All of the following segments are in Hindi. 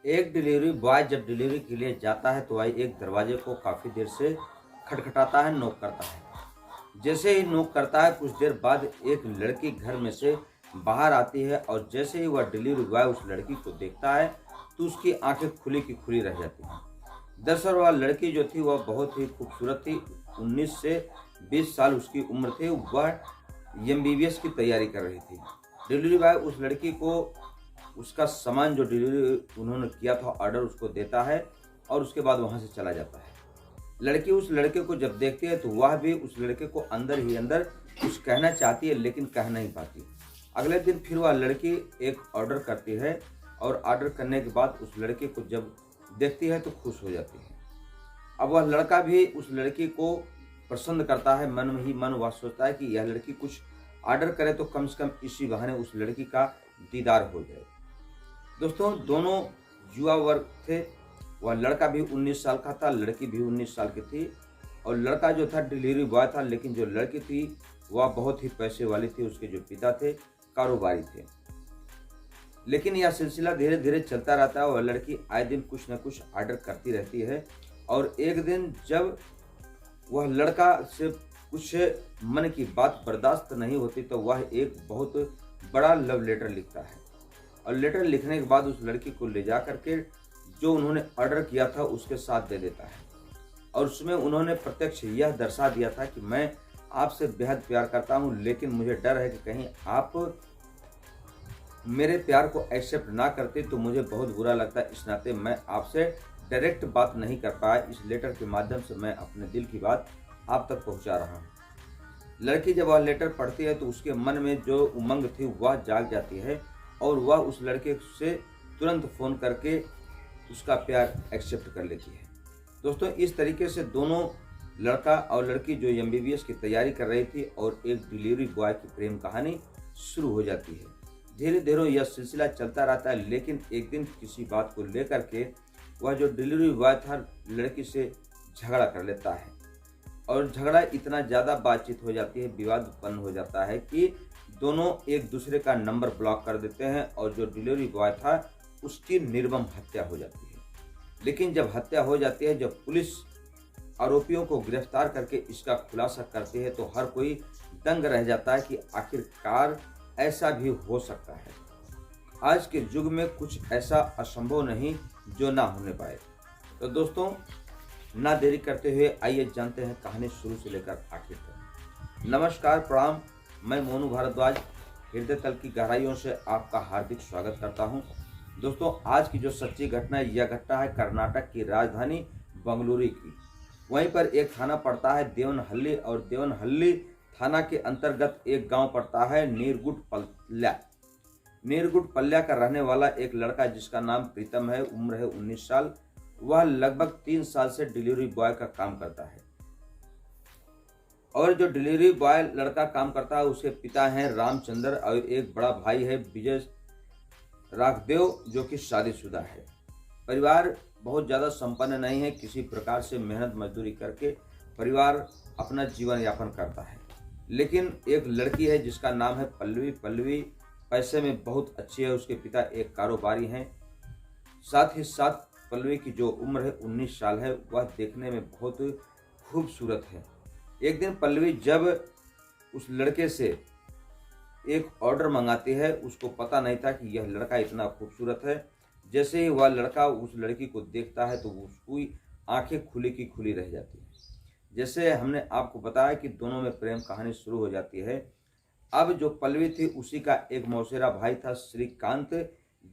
एक डिलीवरी बॉय जब डिलीवरी के लिए जाता है तो वह एक दरवाजे को काफ़ी देर से खटखटाता है, नॉक करता है। जैसे ही नॉक करता है कुछ देर बाद एक लड़की घर में से बाहर आती है और जैसे ही वह डिलीवरी बॉय उस लड़की को देखता है तो उसकी आंखें खुली की खुली रह जाती हैं। दरअसल वह लड़की जो थी वह बहुत ही खूबसूरत थी। 19 से 20 साल उसकी उम्र थी। वह एमबीबीएस की तैयारी कर रही थी। डिलीवरी बॉय उस लड़की को उसका सामान जो डिलीवरी उन्होंने किया था ऑर्डर उसको देता है और उसके बाद वहाँ से चला जाता है। लड़की उस लड़के को जब देखती है तो वह भी उस लड़के को अंदर ही अंदर कुछ कहना चाहती है लेकिन कह नहीं पाती। अगले दिन फिर वह लड़की एक ऑर्डर करती है और ऑर्डर करने के बाद उस लड़के को जब देखती है तो खुश हो जाती है। अब वह लड़का भी उस लड़की को पसंद करता है। मन ही मन वह सोचता है कि यह लड़की कुछ ऑर्डर करे तो कम से कम इसी बहाने उस लड़की का दीदार हो जाए। दोस्तों दोनों युवा वर्ग थे। वह लड़का भी 19 साल का था, लड़की भी 19 साल की थी और लड़का जो था डिलीवरी बॉय था, लेकिन जो लड़की थी वह बहुत ही पैसे वाली थी। उसके जो पिता थे कारोबारी थे। लेकिन यह सिलसिला धीरे धीरे चलता रहता है। वह लड़की आए दिन कुछ न कुछ ऑर्डर करती रहती है और एक दिन जब वह लड़का से कुछ मन की बात बर्दाश्त नहीं होती तो वह एक बहुत बड़ा लव लेटर लिखता है और लेटर लिखने के बाद उस लड़की को ले जा करके जो उन्होंने ऑर्डर किया था उसके साथ दे देता है और उसमें उन्होंने प्रत्यक्ष यह दर्शा दिया था कि मैं आपसे बेहद प्यार करता हूं, लेकिन मुझे डर है कि कहीं आप मेरे प्यार को एक्सेप्ट ना करते तो मुझे बहुत बुरा लगता है। इस नाते मैं आपसे डायरेक्ट बात नहीं कर पाया। इस लेटर के माध्यम से मैं अपने दिल की बात आप तक पहुंचा रहा हूं। लड़की जब वह लेटर पढ़ती है तो उसके मन में जो उमंग थी वह जाग जाती है और वह उस लड़के से तुरंत फ़ोन करके उसका प्यार एक्सेप्ट कर लेती है। दोस्तों इस तरीके से दोनों लड़का और लड़की जो एमबीबीएस की तैयारी कर रही थी और एक डिलीवरी बॉय की प्रेम कहानी शुरू हो जाती है। धीरे धीरे यह सिलसिला चलता रहता है, लेकिन एक दिन किसी बात को लेकर के वह जो डिलीवरी बॉय था लड़की से झगड़ा कर लेता है और झगड़ा इतना ज़्यादा बातचीत हो जाती है, विवाद उत्पन्न हो जाता है कि दोनों एक दूसरे का नंबर ब्लॉक कर देते हैं और जो डिलीवरी बॉय था उसकी निर्मम हत्या हो जाती है। लेकिन जब हत्या हो जाती है, जब पुलिस आरोपियों को गिरफ्तार करके इसका खुलासा करती है तो हर कोई दंग रह जाता है कि आखिरकार ऐसा भी हो सकता है। आज के युग में कुछ ऐसा असंभव नहीं जो ना होने पाए। तो दोस्तों ना देरी करते हुए आइए जानते हैं कहानी शुरू से लेकर आखिर तक। नमस्कार, प्रणाम। मैं मोनू भारद्वाज हृदय तल की गहराइयों से आपका हार्दिक स्वागत करता हूं। दोस्तों आज की जो सच्ची घटना है, यह घटना है कर्नाटक की राजधानी बंगलुरु की। वहीं पर एक थाना पड़ता है देवनहल्ली और देवनहल्ली थाना के अंतर्गत एक गांव पड़ता है नीरगुटपल्ल्या। नीरगुटपल्ल्या का रहने वाला एक लड़का जिसका नाम प्रीतम है, उम्र है 19 साल। वह लगभग 3 साल से डिलीवरी बॉय का काम करता है और जो डिलीवरी बॉय लड़का काम करता है उसके पिता हैं रामचंद्र और एक बड़ा भाई है विजय राघदेव जो कि शादीशुदा है। परिवार बहुत ज़्यादा संपन्न नहीं है। किसी प्रकार से मेहनत मजदूरी करके परिवार अपना जीवन यापन करता है। लेकिन एक लड़की है जिसका नाम है पल्लवी। पल्लवी पैसे में बहुत अच्छी है। उसके पिता एक कारोबारी हैं। साथ ही साथ पल्लवी की जो उम्र है 19 साल है, वह देखने में बहुत खूबसूरत है। एक दिन पल्लवी जब उस लड़के से एक ऑर्डर मंगाती है, उसको पता नहीं था कि यह लड़का इतना खूबसूरत है। जैसे ही वह लड़का उस लड़की को देखता है तो उसकी आंखें खुली की खुली रह जाती है। जैसे हमने आपको बताया कि दोनों में प्रेम कहानी शुरू हो जाती है। अब जो पल्लवी थी उसी का एक मौसेरा भाई था श्रीकांत,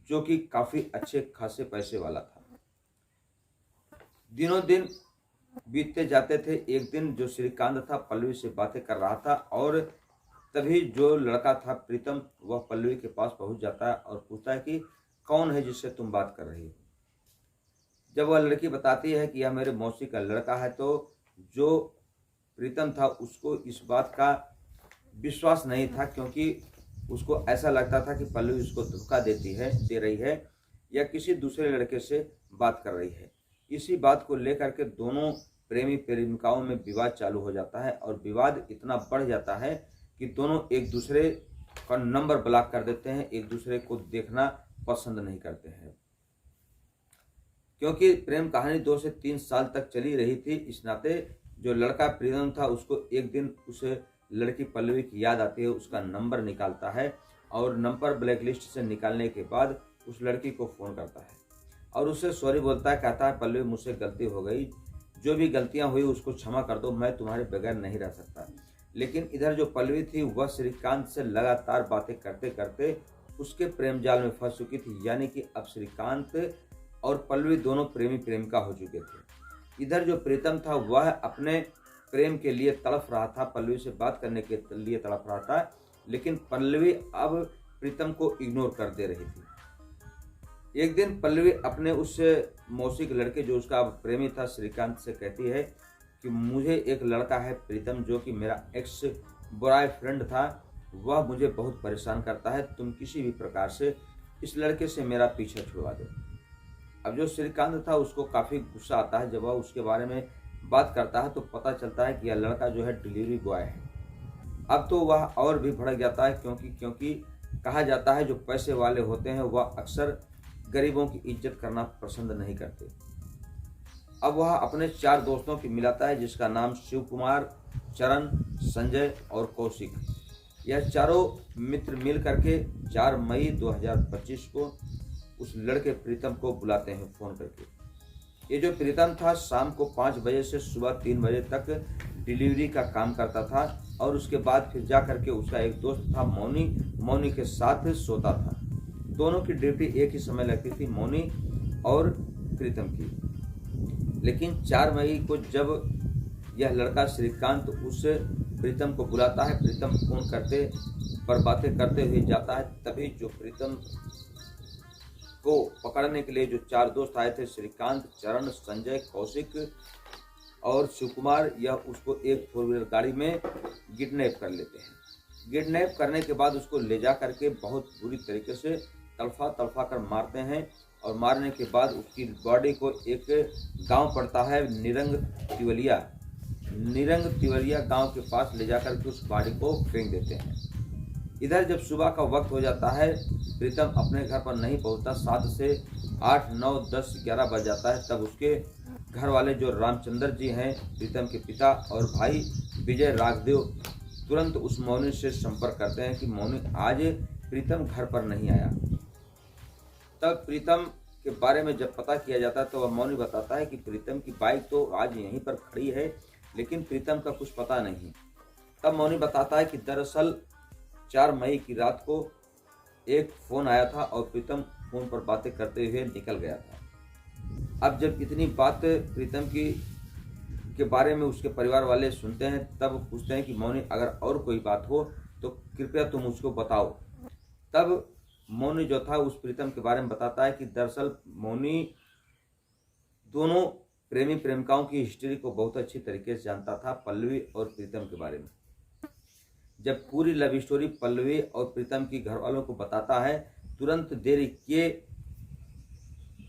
जो कि काफ़ी अच्छे खासे पैसे वाला था। दिनों दिन बीतते जाते थे। एक दिन जो श्रीकांत था पल्लवी से बातें कर रहा था और तभी जो लड़का था प्रीतम वह पल्लवी के पास पहुंच जाता है और पूछता है कि कौन है जिससे तुम बात कर रही हो। जब वह लड़की बताती है कि यह मेरे मौसी का लड़का है तो जो प्रीतम था उसको इस बात का विश्वास नहीं था, क्योंकि उसको ऐसा लगता था कि पल्लवी उसको धोखा दे रही है या किसी दूसरे लड़के से बात कर रही है। इसी बात को लेकर के दोनों प्रेमी प्रेमिकाओं में विवाद चालू हो जाता है और विवाद इतना बढ़ जाता है कि दोनों एक दूसरे का नंबर ब्लॉक कर देते हैं, एक दूसरे को देखना पसंद नहीं करते हैं। क्योंकि प्रेम कहानी 2 से 3 साल तक चली रही थी, इस नाते जो लड़का प्रीतम था उसको एक दिन उस लड़की पल्लवी की याद आती है, उसका नंबर निकालता है और नंबर ब्लैक लिस्ट से निकालने के बाद उस लड़की को फ़ोन करता है और उससे सॉरी बोलता है। कहता है पल्लवी मुझसे गलती हो गई, जो भी गलतियां हुई उसको क्षमा कर दो, मैं तुम्हारे बगैर नहीं रह सकता। लेकिन इधर जो पल्लवी थी वह श्रीकांत से लगातार बातें करते करते उसके प्रेम जाल में फंस चुकी थी, यानी कि अब श्रीकांत और पल्लवी दोनों प्रेमी प्रेमिका हो चुके थे। इधर जो प्रीतम था वह अपने प्रेम के लिए तड़प रहा था, पल्लवी से बात करने के लिए तड़प रहा था, लेकिन पल्लवी अब प्रीतम को इग्नोर कर दे रही थी। एक दिन पल्लवी अपने उस मौसी के लड़के जो उसका प्रेमी था श्रीकांत से कहती है कि मुझे एक लड़का है प्रीतम, जो कि मेरा एक्स बॉयफ्रेंड था, वह मुझे बहुत परेशान करता है, तुम किसी भी प्रकार से इस लड़के से मेरा पीछा छुड़वा दो। अब जो श्रीकांत था उसको काफ़ी गुस्सा आता है, जब वह उसके बारे में बात करता है तो पता चलता है कि यह लड़का जो है डिलीवरी बॉय है। अब तो वह और भी भड़क जाता है, क्योंकि कहा जाता है जो पैसे वाले होते हैं वह अक्सर गरीबों की इज्जत करना पसंद नहीं करते। अब वह अपने 4 दोस्तों की मिलाता है, जिसका नाम शिव कुमार, चरण, संजय और कौशिक। यह चारों मित्र मिल करके 4 मई 2025 को उस लड़के प्रीतम को बुलाते हैं फ़ोन करके। ये जो प्रीतम था शाम को 5 बजे से सुबह 3 बजे तक डिलीवरी का काम करता था और उसके बाद फिर जा करके उसका एक दोस्त था मौनी के साथ सोता था। दोनों की ड्यूटी एक ही समय लगती थी, मौनी और प्रीतम की। लेकिन 4 मई को जब यह लड़का श्रीकांत उस प्रीतम को बुलाता है, प्रीतम फोन करते पर बातें करते हुए जाता है, तभी जो प्रीतम को पकड़ने के लिए जो 4 दोस्त आए थे, श्रीकांत, चरण, संजय, कौशिक और शिव कुमार, यह उसको एक 4 व्हीलर गाड़ी में किडनैप कर लेते हैं। किडनैप करने के बाद उसको ले जा करके बहुत बुरी तरीके से तड़फा कर मारते हैं और मारने के बाद उसकी बॉडी को एक गांव पड़ता है निरंग तिवरिया गांव के पास ले जाकर के उस बॉडी को फेंक देते हैं। इधर जब सुबह का वक्त हो जाता है, प्रीतम अपने घर पर नहीं पहुंचता, 7 से 8, 9, 10, 11 बज जाता है। तब उसके घर वाले जो रामचंद्र जी हैं, प्रीतम के पिता और भाई विजय राघदेव, तुरंत उस मौनी से संपर्क करते हैं कि मौनी आज प्रीतम घर पर नहीं आया। तब प्रीतम के बारे में जब पता किया जाता है तो वह मौनी बताता है कि प्रीतम की बाइक तो आज यहीं पर खड़ी है, लेकिन प्रीतम का कुछ पता नहीं। तब मौनी बताता है कि दरअसल 4 मई की रात को एक फ़ोन आया था और प्रीतम फ़ोन पर बातें करते हुए निकल गया था। अब जब इतनी बात प्रीतम के बारे में उसके परिवार वाले सुनते हैं, तब पूछते हैं कि मौनी अगर और कोई बात हो तो कृपया तुम उसको बताओ। तब मौनी जो था उस प्रीतम के बारे में बताता है कि दरअसल मौनी दोनों प्रेमी प्रेमिकाओं की हिस्ट्री को बहुत अच्छी तरीके से जानता था, पल्लवी और प्रीतम के बारे में। जब पूरी लव स्टोरी पल्लवी और प्रीतम की घर वालों को बताता है, तुरंत देरी किए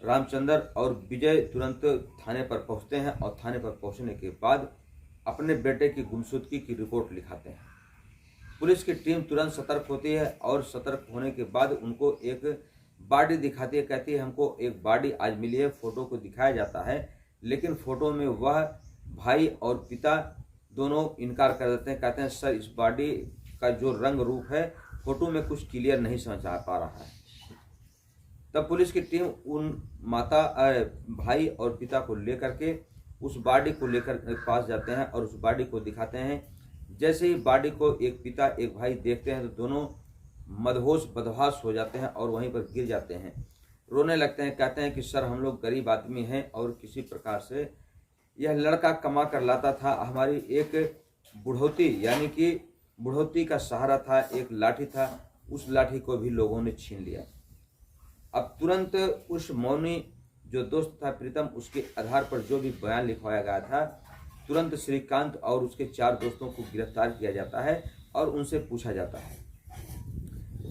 रामचंद्र और विजय तुरंत थाने पर पहुंचते हैं और थाने पर पहुंचने के बाद अपने बेटे की गुमशुदगी की रिपोर्ट लिखाते हैं। पुलिस की टीम तुरंत सतर्क होती है और सतर्क होने के बाद उनको एक बॉडी दिखाती है, कहती है हमको एक बॉडी आज मिली है। फोटो को दिखाया जाता है, लेकिन फोटो में वह भाई और पिता दोनों इनकार कर देते हैं, कहते हैं सर इस बॉडी का जो रंग रूप है फोटो में कुछ क्लियर नहीं समझ आ पा रहा है। तब पुलिस की टीम उन भाई और पिता को लेकर के उस बॉडी को लेकर पास जाते हैं और उस बॉडी को दिखाते हैं। जैसे ही बॉडी को एक पिता एक भाई देखते हैं तो दोनों मदहोश बदहाश हो जाते हैं और वहीं पर गिर जाते हैं, रोने लगते हैं। कहते हैं कि सर हम लोग गरीब आदमी हैं और किसी प्रकार से यह लड़का कमा कर लाता था, हमारी एक बुढ़ौती यानी कि बुढ़ौती का सहारा था, एक लाठी था, उस लाठी को भी लोगों ने छीन लिया। अब तुरंत उस मौनी जो दोस्त था प्रीतम, उसके आधार पर जो भी बयान लिखवाया गया था, तुरंत श्रीकांत और उसके 4 दोस्तों को गिरफ्तार किया जाता है और उनसे पूछा जाता है।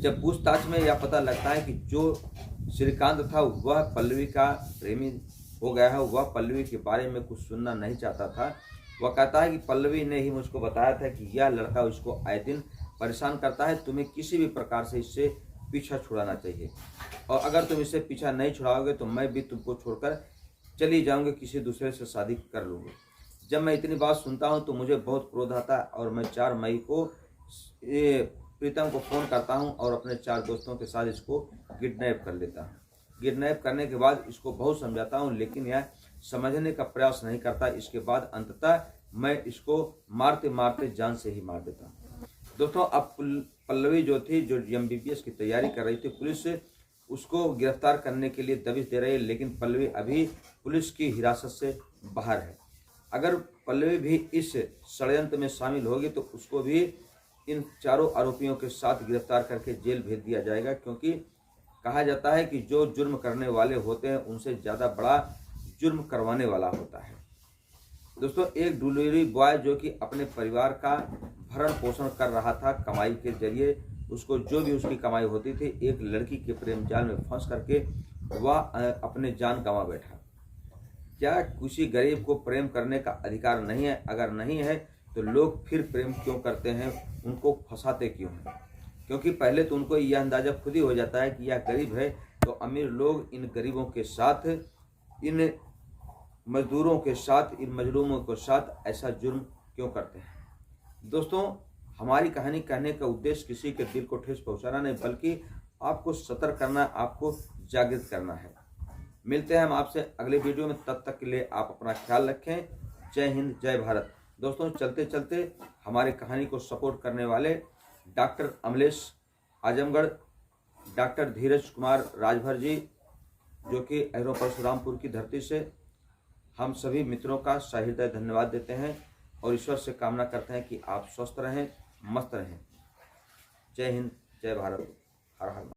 जब पूछताछ में यह पता लगता है कि जो श्रीकांत था वह पल्लवी का प्रेमी हो गया है, वह पल्लवी के बारे में कुछ सुनना नहीं चाहता था। वह कहता है कि पल्लवी ने ही मुझको बताया था कि यह लड़का उसको आए दिन परेशान करता है, तुम्हें किसी भी प्रकार से इससे पीछा छुड़ाना चाहिए और अगर तुम इससे पीछा नहीं छुड़ाओगे तो मैं भी तुमको छोड़कर चली जाऊंगी, किसी दूसरे से शादी कर लूँगी। जब मैं इतनी बात सुनता हूँ तो मुझे बहुत क्रोध आता है और मैं 4 मई को प्रीतम को फ़ोन करता हूँ और अपने 4 दोस्तों के साथ इसको किडनैप कर लेता हूँ। किडनैप करने के बाद इसको बहुत समझाता हूँ, लेकिन यह समझने का प्रयास नहीं करता। इसके बाद अंततः मैं इसको मारते मारते जान से ही मार देता हूँ। दोस्तों, अब पल्लवी जो थी, जो MBBS की तैयारी कर रही थी, पुलिस उसको गिरफ्तार करने के लिए दबिश दे रही है, लेकिन पल्लवी अभी पुलिस की हिरासत से बाहर है। अगर पल्लवी भी इस षड्यंत्र में शामिल होगी तो उसको भी इन चारों आरोपियों के साथ गिरफ्तार करके जेल भेज दिया जाएगा, क्योंकि कहा जाता है कि जो जुर्म करने वाले होते हैं उनसे ज़्यादा बड़ा जुर्म करवाने वाला होता है। दोस्तों, एक डिलीवरी बॉय जो कि अपने परिवार का भरण पोषण कर रहा था कमाई के जरिए, उसको जो भी उसकी कमाई होती थी, एक लड़की के प्रेम जाल में फंस करके वह अपने जान गंवा बैठा। क्या किसी गरीब को प्रेम करने का अधिकार नहीं है? अगर नहीं है तो लोग फिर प्रेम क्यों करते हैं, उनको फंसाते क्यों हैं? क्योंकि पहले तो उनको यह अंदाजा खुद ही हो जाता है कि यह गरीब है, तो अमीर लोग इन गरीबों के साथ, इन मजदूरों के साथ, इन मजलूमों के साथ ऐसा जुर्म क्यों करते हैं? दोस्तों, हमारी कहानी कहने का उद्देश्य किसी के दिल को ठेस पहुंचाना नहीं, बल्कि आपको सतर्क करना, आपको जागृत करना है। मिलते हैं हम आपसे अगले वीडियो में, तब तक के लिए आप अपना ख्याल रखें। जय हिंद, जय भारत। दोस्तों, चलते चलते हमारी कहानी को सपोर्ट करने वाले डॉक्टर अमलेश आजमगढ़, डॉक्टर धीरज कुमार राजभर जी, जो कि अहरों परशुरामपुर की धरती से, हम सभी मित्रों का सहृदय धन्यवाद देते हैं और ईश्वर से कामना करते हैं कि आप स्वस्थ रहें, मस्त रहें। जय हिंद, जय भारत। हर हर